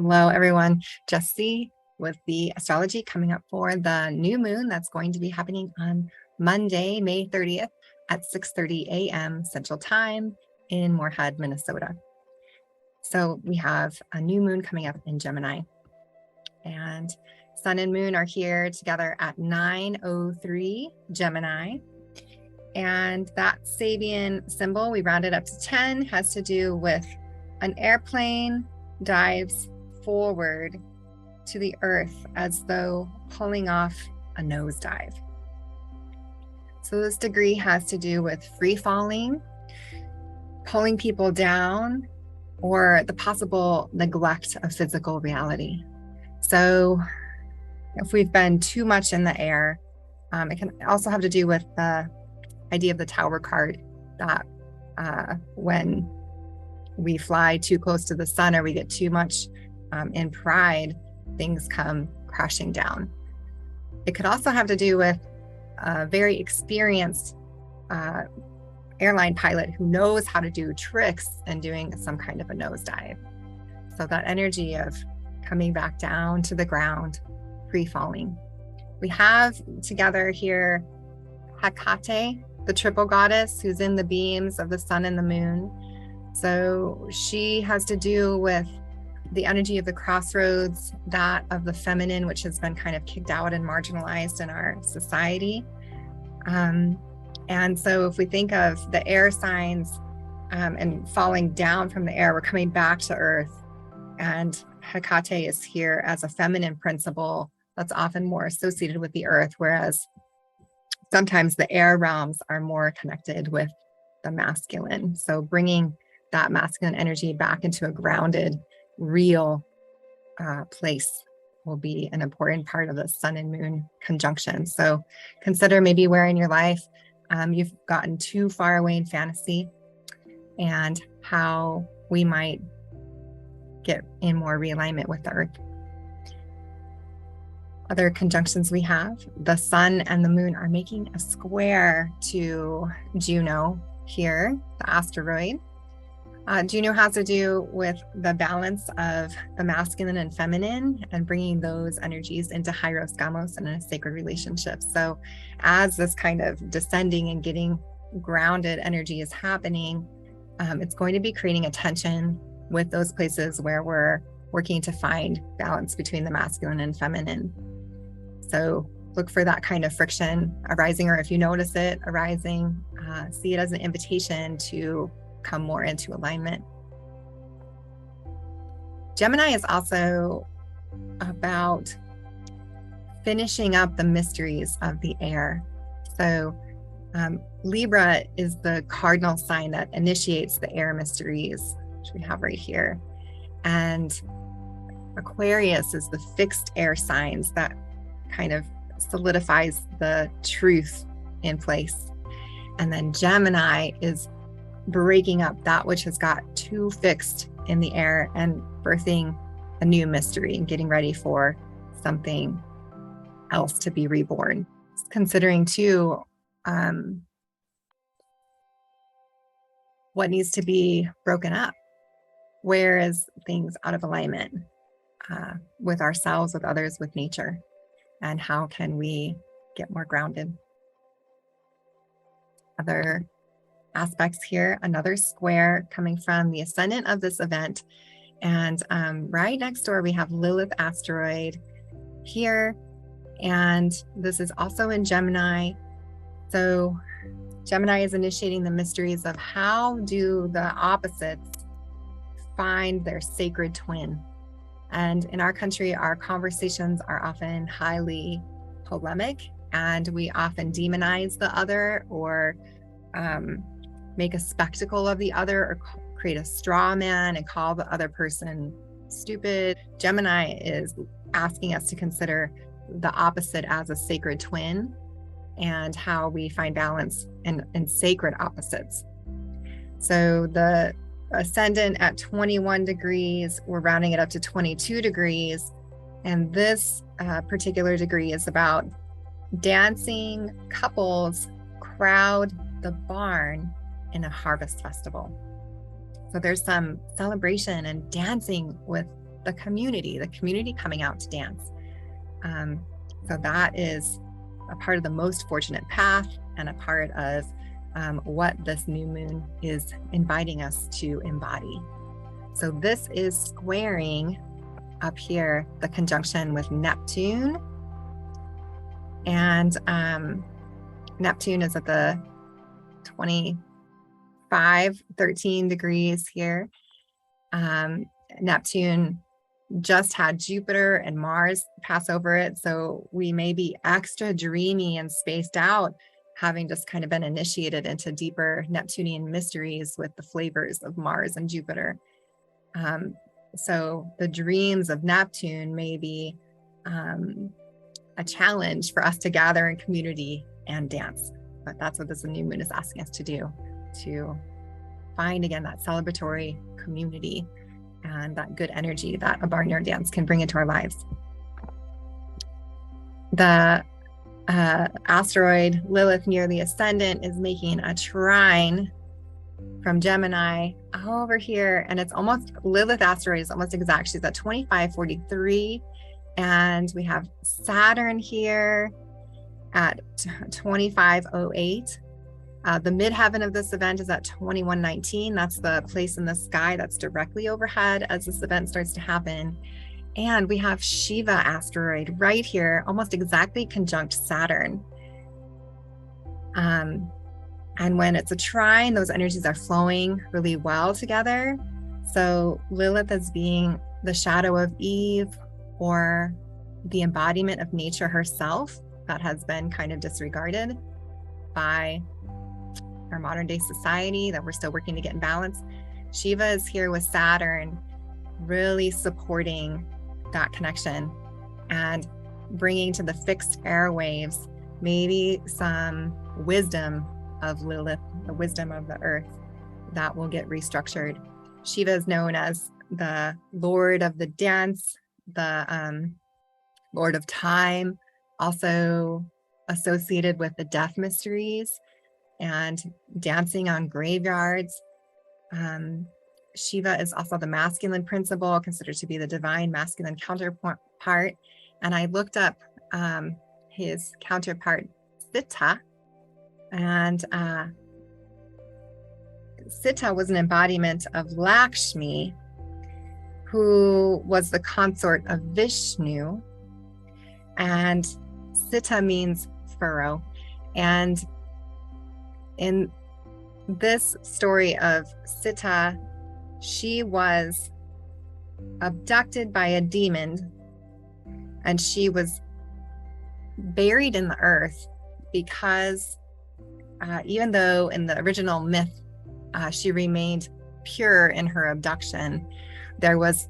Hello, everyone. Jess Z with the Astrology coming up for the new moon that's going to be happening on Monday, May 30th at 6:30 a.m. Central Time in Moorhead, Minnesota. So we have a new moon coming up in Gemini, and Sun and Moon are here together at 9:03 Gemini. And that Sabian symbol, we rounded up to 10, has to do with an airplane dives forward to the earth as though pulling off a nosedive. So this degree has to do with free falling, pulling people down, or the possible neglect of physical reality. So if we've been too much in the air, it can also have to do with the idea of the Tower card, that when we fly too close to the sun or we get too much in pride, things come crashing down. It could also have to do with a very experienced airline pilot who knows how to do tricks and doing some kind of a nosedive. So that energy of coming back down to the ground, free falling. We have together here Hecate, the triple goddess who's in the beams of the sun and the moon. So she has to do with the energy of the crossroads, that of the feminine, which has been kind of kicked out and marginalized in our society. And so if we think of the air signs and falling down from the air, we're coming back to earth. And Hecate is here as a feminine principle that's often more associated with the earth, whereas sometimes the air realms are more connected with the masculine. So bringing that masculine energy back into a grounded, real place will be an important part of the sun and moon conjunction. So consider maybe where in your life you've gotten too far away in fantasy, and how we might get in more realignment with the earth. Other conjunctions we have, the sun and the moon are making a square to Juno here, the asteroid. Juno has to do with the balance of the masculine and feminine and bringing those energies into Hyros Gamos and a sacred relationship. So as this kind of descending and getting grounded energy is happening, it's going to be creating a tension with those places where we're working to find balance between the masculine and feminine. So look for that kind of friction arising, or if you notice it arising, see it as an invitation to come more into alignment. Gemini is also about finishing up the mysteries of the air. So Libra is the cardinal sign that initiates the air mysteries, which we have right here. And Aquarius is the fixed air signs that kind of solidifies the truth in place. And then Gemini is breaking up that which has got too fixed in the air and birthing a new mystery and getting ready for something else to be reborn. Considering too what needs to be broken up. Where is things out of alignment with ourselves, with others, with nature? And how can we get more grounded? Other aspects here, another square coming from the ascendant of this event. And right next door, we have Lilith asteroid here. And this is also in Gemini. So Gemini is initiating the mysteries of how do the opposites find their sacred twin. And in our country, our conversations are often highly polemic, and we often demonize the other, or make a spectacle of the other, or create a straw man and call the other person stupid. Gemini is asking us to consider the opposite as a sacred twin, and how we find balance in sacred opposites. So the ascendant at 21 degrees, we're rounding it up to 22 degrees. And this particular degree is about dancing couples crowd the barn in a harvest festival. So there's some celebration and dancing with the community coming out to dance. So that is a part of the most fortunate path and a part of what this new moon is inviting us to embody. So this is squaring up here the conjunction with Neptune. And Neptune is at the 13 degrees here. Neptune just had Jupiter and Mars pass over it. So we may be extra dreamy and spaced out, having just kind of been initiated into deeper Neptunian mysteries with the flavors of Mars and Jupiter. So the dreams of Neptune may be a challenge for us to gather in community and dance. But that's what this new moon is asking us to do, to find again that celebratory community and that good energy that a barnyard dance can bring into our lives. The asteroid Lilith near the ascendant is making a trine from Gemini over here, and it's almost, Lilith asteroid is almost exact. She's at 2543, and we have Saturn here at 2508. The midheaven of this event is at 2119. That's the place in the sky that's directly overhead as this event starts to happen. And we have Shiva asteroid right here, almost exactly conjunct Saturn. And when it's a trine, those energies are flowing really well together. So Lilith as being the shadow of Eve, or the embodiment of nature herself that has been kind of disregarded by our modern day society, that we're still working to get in balance. Shiva is here with Saturn, really supporting that connection and bringing to the fixed airwaves maybe some wisdom of Lilith, the wisdom of the earth that will get restructured. Shiva is known as the Lord of the dance, the Lord of time, also associated with the death mysteries and dancing on graveyards. Shiva is also the masculine principle, considered to be the divine masculine counterpart. And I looked up his counterpart, Sita, and Sita was an embodiment of Lakshmi, who was the consort of Vishnu. And Sita means furrow. And in this story of Sita, she was abducted by a demon, and she was buried in the earth because even though in the original myth she remained pure in her abduction, there was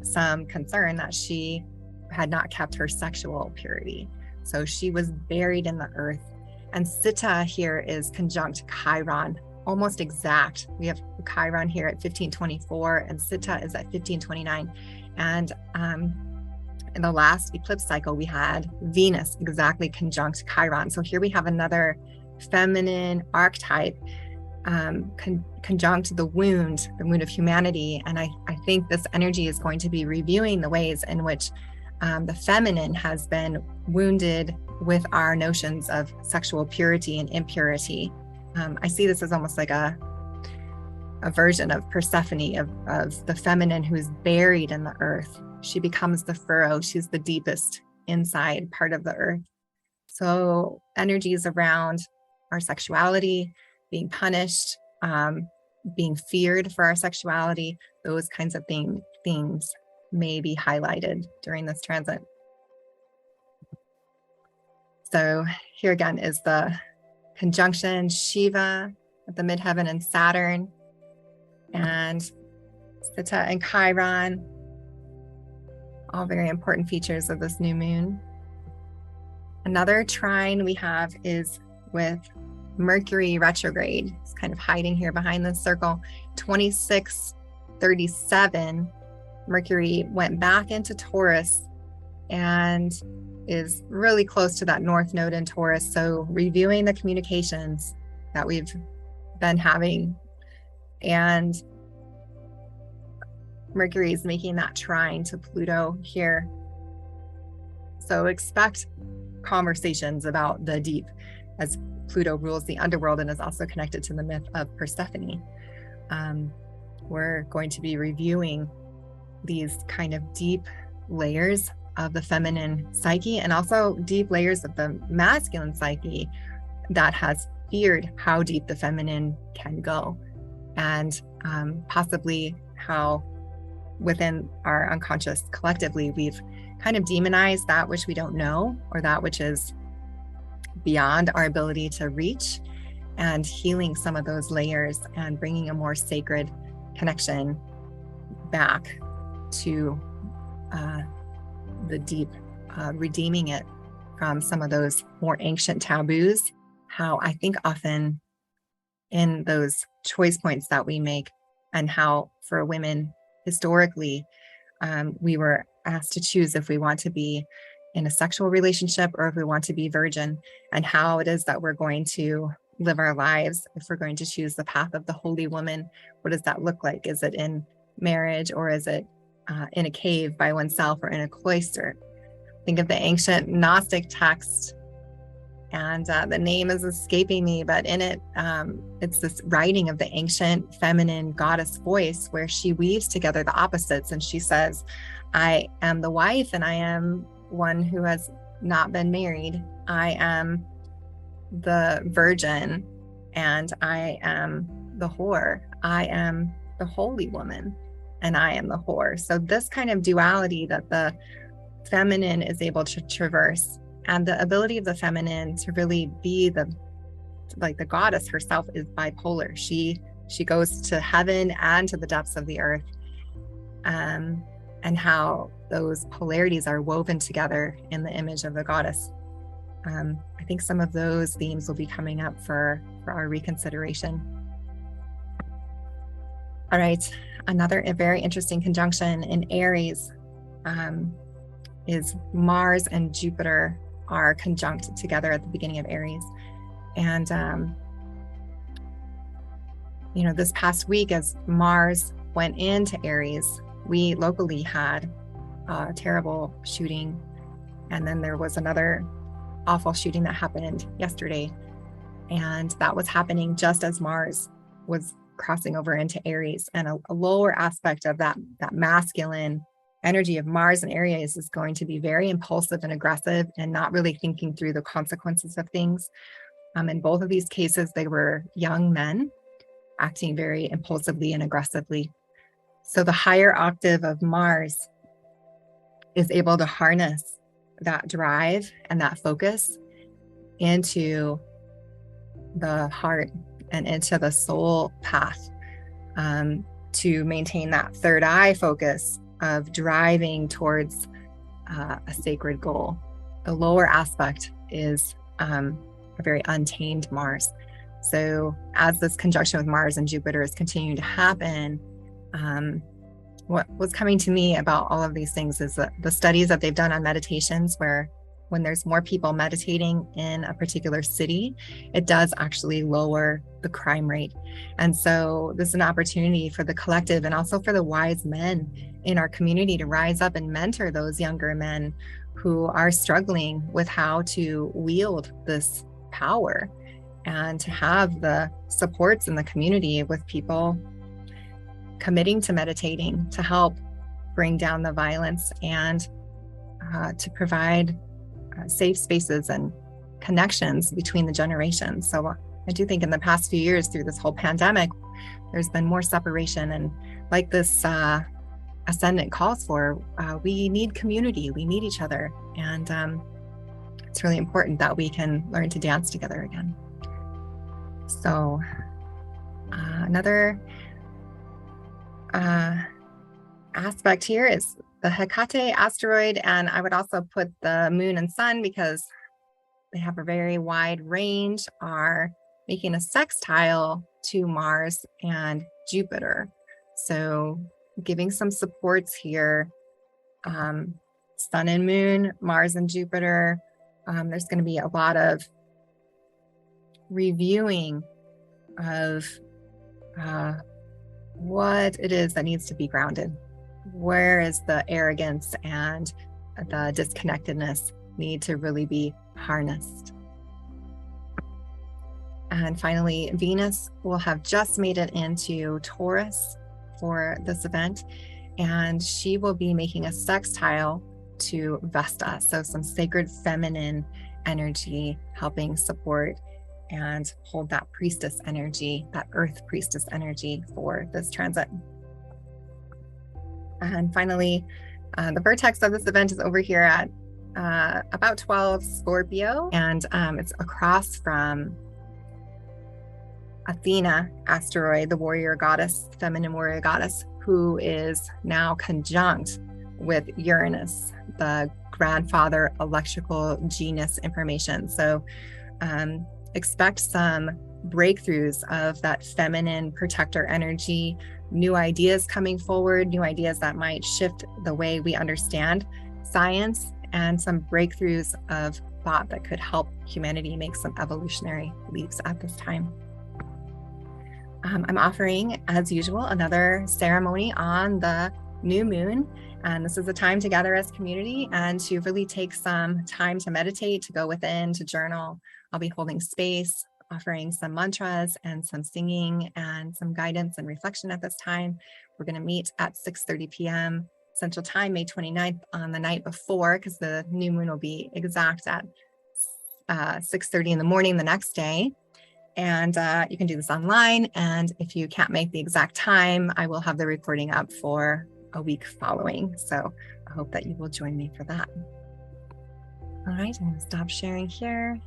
some concern that she had not kept her sexual purity. So she was buried in the earth. And Sita here is conjunct Chiron, almost exact. We have Chiron here at 1524 and Sita is at 1529. And in the last eclipse cycle, we had Venus exactly conjunct Chiron. So here we have another feminine archetype conjunct the wound of humanity. And I think this energy is going to be reviewing the ways in which the feminine has been wounded with our notions of sexual purity and impurity. I see this as almost like a version of Persephone, of the feminine who's buried in the earth. She becomes the furrow. She's the deepest inside part of the earth. So energies around our sexuality, being punished, being feared for our sexuality, those kinds of themes may be highlighted during this transit. So here again is the conjunction Shiva at the midheaven and Saturn, and Sita and Chiron, all very important features of this new moon. Another trine we have is with Mercury retrograde. It's kind of hiding here behind this circle. 2637, Mercury went back into Taurus and is really close to that north node in Taurus. So reviewing the communications that we've been having and Mercury is making that trine to Pluto here. So expect conversations about the deep, as Pluto rules the underworld and is also connected to the myth of Persephone. We're going to be reviewing these kind of deep layers of the feminine psyche and also deep layers of the masculine psyche that has feared how deep the feminine can go, and possibly how within our unconscious collectively we've kind of demonized that which we don't know, or that which is beyond our ability to reach, and healing some of those layers and bringing a more sacred connection back to the deep, redeeming it from some of those more ancient taboos. How I think often in those choice points that we make, and how for women historically, we were asked to choose if we want to be in a sexual relationship or if we want to be virgin, and how it is that we're going to live our lives. If we're going to choose the path of the holy woman, what does that look like? Is it in marriage, or is it in a cave by oneself, or in a cloister? Think of the ancient Gnostic text, and the name is escaping me, but in it, it's this writing of the ancient feminine goddess voice where she weaves together the opposites, and she says, I am the wife, and I am one who has not been married. I am the virgin, and I am the whore. I am the holy woman, and I am the whore. So this kind of duality that the feminine is able to traverse, and the ability of the feminine to really be the goddess herself, is bipolar. She goes to heaven and to the depths of the earth, and how those polarities are woven together in the image of the goddess. I think some of those themes will be coming up for our reconsideration. All right, another very interesting conjunction in Aries is Mars and Jupiter are conjunct together at the beginning of Aries. And, this past week, as Mars went into Aries, we locally had a terrible shooting. And then there was another awful shooting that happened yesterday. And that was happening just as Mars was crossing over into Aries. And a lower aspect of that masculine energy of Mars and Aries is going to be very impulsive and aggressive, and not really thinking through the consequences of things. In both of these cases, they were young men acting very impulsively and aggressively. So the higher octave of Mars is able to harness that drive and that focus into the heart and into the soul path, to maintain that third eye focus of driving towards a sacred goal. The lower aspect is a very untamed Mars. So as this conjunction with Mars and Jupiter is continuing to happen, what was coming to me about all of these things is that the studies that they've done on meditations, where when there's more people meditating in a particular city, it does actually lower the crime rate. And so this is an opportunity for the collective, and also for the wise men in our community, to rise up and mentor those younger men who are struggling with how to wield this power, and to have the supports in the community with people committing to meditating to help bring down the violence, and to provide safe spaces and connections between the generations. So I do think in the past few years, through this whole pandemic, there's been more separation, and like this ascendant calls for, we need community, we need each other. And it's really important that we can learn to dance together again. So another aspect here is the Hecate asteroid, and I would also put the moon and sun, because they have a very wide range, are making a sextile to Mars and Jupiter. So giving some supports here, sun and moon, Mars and Jupiter. There's going to be a lot of reviewing of what it is that needs to be grounded. where is the arrogance and the disconnectedness need to really be harnessed. And finally, Venus will have just made it into Taurus for this event, and she will be making a sextile to Vesta. So some sacred feminine energy helping support and hold that priestess energy, that earth priestess energy for this transit. And finally, the vertex of this event is over here at about 12 Scorpio, and it's across from Athena asteroid, the warrior goddess, feminine warrior goddess, who is now conjunct with Uranus, the grandfather electrical genius information. So expect some breakthroughs of that feminine protector energy, new ideas coming forward, new ideas that might shift the way we understand science, and some breakthroughs of thought that could help humanity make some evolutionary leaps at this time. I'm offering, as usual, another ceremony on the new moon. And this is a time to gather as community and to really take some time to meditate, to go within, to journal. I'll be holding space, offering some mantras and some singing and some guidance and reflection at this time. We're going to meet at 6:30 p.m. Central Time, May 29th, on the night before, because the new moon will be exact at 6:30 in the morning the next day. And you can do this online. And if you can't make the exact time, I will have the recording up for a week following. So I hope that you will join me for that. All right, I'm going to stop sharing here.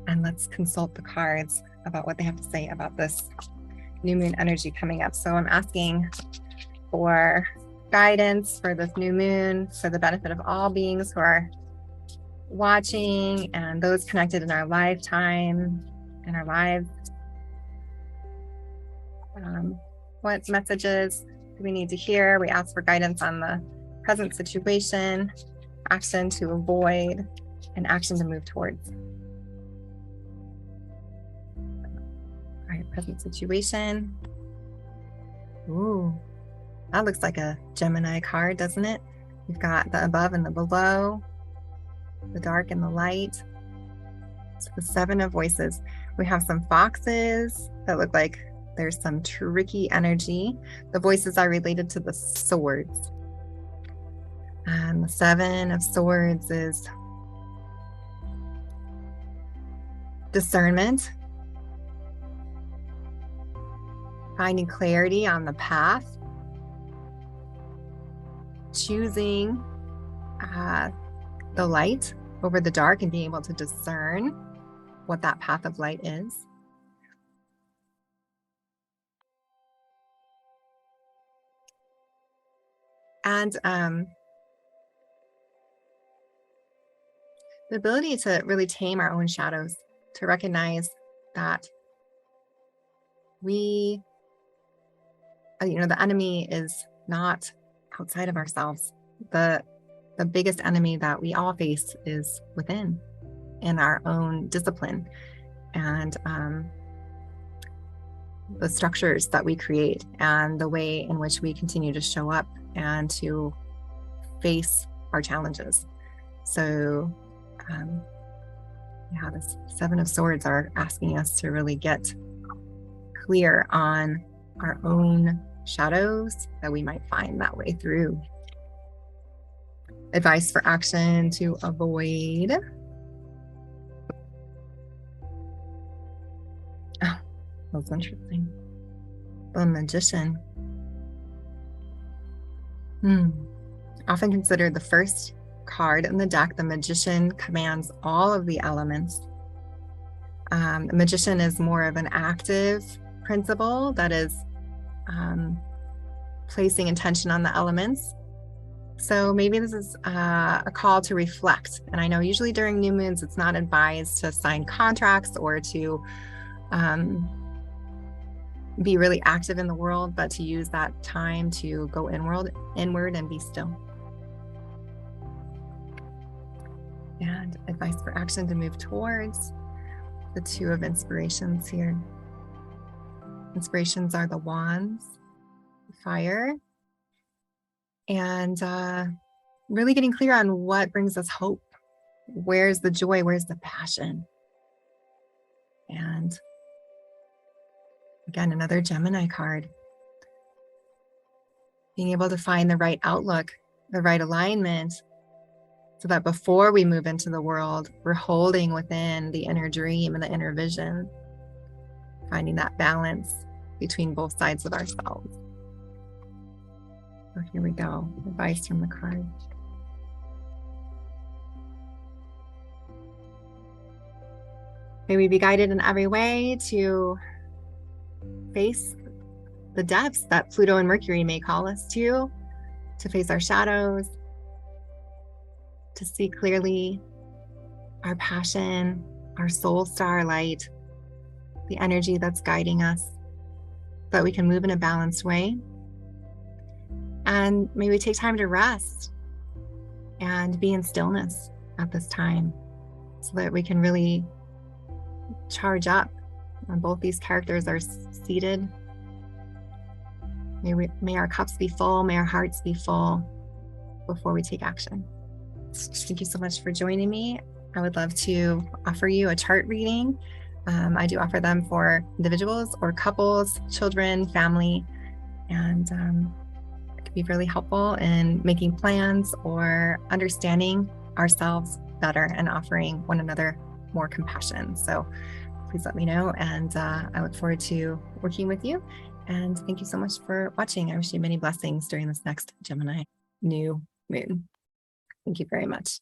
And let's consult the cards about what they have to say about this new moon energy coming up. So I'm asking for guidance for this new moon for the benefit of all beings who are watching and those connected in our lifetime, in our lives. What messages do we need to hear? We ask for guidance on the present situation, action to avoid, and action to move towards. All right, present situation. Ooh, that looks like a Gemini card, doesn't it? We've got the above and the below, the dark and the light. It's the Seven of Voices. We have some foxes that look like there's some tricky energy. The voices are related to the swords. And the Seven of Swords is discernment, finding clarity on the path, choosing the light over the dark and being able to discern what that path of light is. And the ability to really tame our own shadows, to recognize that we, the enemy is not outside of ourselves. The biggest enemy that we all face is within, in our own discipline and the structures that we create and the way in which we continue to show up and to face our challenges. So this Seven of Swords are asking us to really get clear on our own shadows that we might find that way through. Advice for action to avoid. Oh, that's interesting. The Magician. Often considered the first card in the deck, the Magician commands all of the elements. The Magician is more of an active principle that is placing intention on the elements. So maybe this is a call to reflect. And I know usually during new moons, it's not advised to sign contracts or to be really active in the world, but to use that time to go inward and be still. And advice for action to move towards. The Two of Inspirations here. Inspirations are the wands, fire, and really getting clear on what brings us hope. Where's the joy? Where's the passion? And again, another Gemini card. Being able to find the right outlook, the right alignment, so that before we move into the world, we're holding within the inner dream and the inner vision, finding that balance between both sides of ourselves. So here we go, advice from the card. May we be guided in every way to face the depths that Pluto and Mercury may call us to face our shadows, to see clearly our passion, our soul star light, the energy that's guiding us, so that we can move in a balanced way. And may we take time to rest and be in stillness at this time, so that we can really charge up. When both these characters are seated, may our cups be full, may our hearts be full before we take action. Thank you so much for joining me. I would love to offer you a chart reading. I do offer them for individuals or couples, children, family, and it can be really helpful in making plans or understanding ourselves better and offering one another more compassion. So please let me know, and I look forward to working with you. And thank you so much for watching. I wish you many blessings during this next Gemini new moon. Thank you very much.